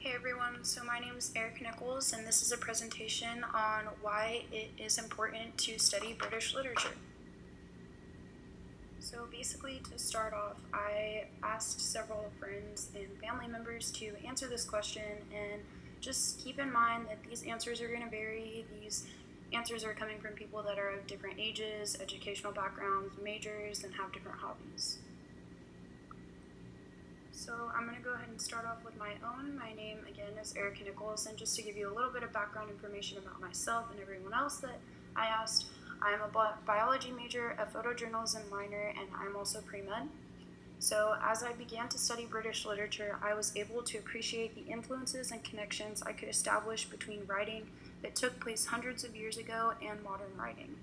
Hey everyone, so my name is Eric Nichols and this is a presentation on why it is important to study British literature. So basically, to start off, I asked several friends and family members to answer this question, and just keep in mind that these answers are going to vary. These answers are coming from people that are of different ages, educational backgrounds, majors, and have different hobbies. So I'm going to go ahead and start off with my own. My name, again, is Erica Nichols, and just to give you a little bit of background information about myself and everyone else that I asked, I'm a biology major, a photojournalism minor, and I'm also pre-med. So as I began to study British literature, I was able to appreciate the influences and connections I could establish between writing that took place hundreds of years ago and modern writing.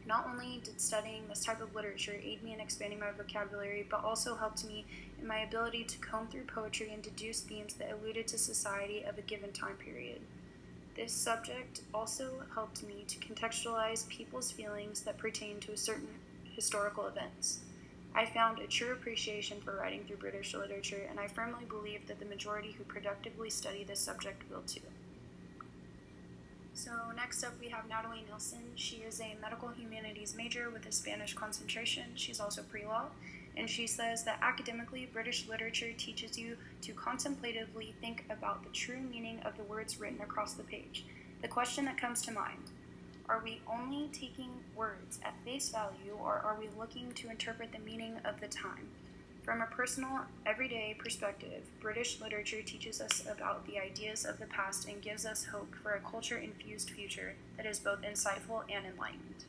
Not only did studying this type of literature aid me in expanding my vocabulary, but also helped me in my ability to comb through poetry and deduce themes that alluded to society of a given time period. This subject also helped me to contextualize people's feelings that pertain to certain historical events. I found a true appreciation for writing through British literature, and I firmly believe that the majority who productively study this subject will too. So next up we have Natalie Nilsson. She is a medical humanities major with a Spanish concentration. She's also pre-law, and she says that academically, British literature teaches you to contemplatively think about the true meaning of the words written across the page. The question that comes to mind: are we only taking words at face value, or are we looking to interpret the meaning of the time? From a personal, everyday perspective, British literature teaches us about the ideas of the past and gives us hope for a culture-infused future that is both insightful and enlightened.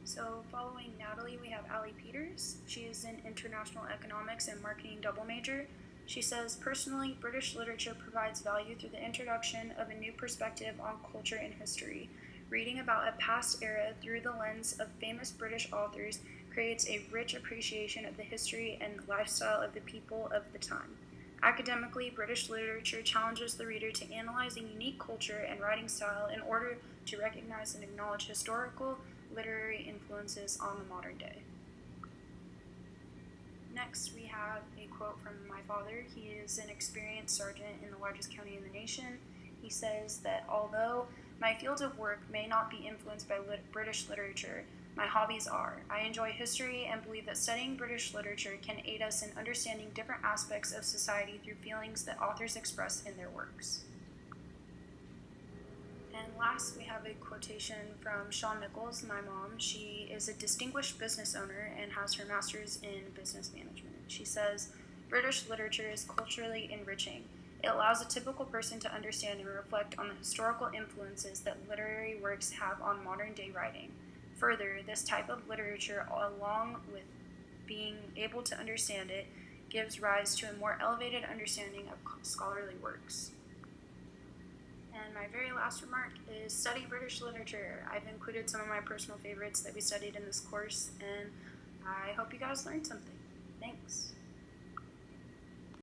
So following Natalie, we have Allie Peters. She is an international economics and marketing double major. She says, personally, British literature provides value through the introduction of a new perspective on culture and history. Reading about a past era through the lens of famous British authors creates a rich appreciation of the history and lifestyle of the people of the time. Academically, British literature challenges the reader to analyze a unique culture and writing style in order to recognize and acknowledge historical, literary influences on the modern day. Next, we have a quote from my father. He is an experienced sergeant in the largest county in the nation. He says that although my field of work may not be influenced by British literature, my hobbies are. I enjoy history and believe that studying British literature can aid us in understanding different aspects of society through feelings that authors express in their works. And last, we have a quotation from Shawn Nichols, my mom. She is a distinguished business owner and has her master's in business management. She says, British literature is culturally enriching. It allows a typical person to understand and reflect on the historical influences that literary works have on modern day writing. Further, this type of literature, along with being able to understand it, gives rise to a more elevated understanding of scholarly works. And my very last remark is study British literature. I've included some of my personal favorites that we studied in this course, and I hope you guys learned something. Thanks.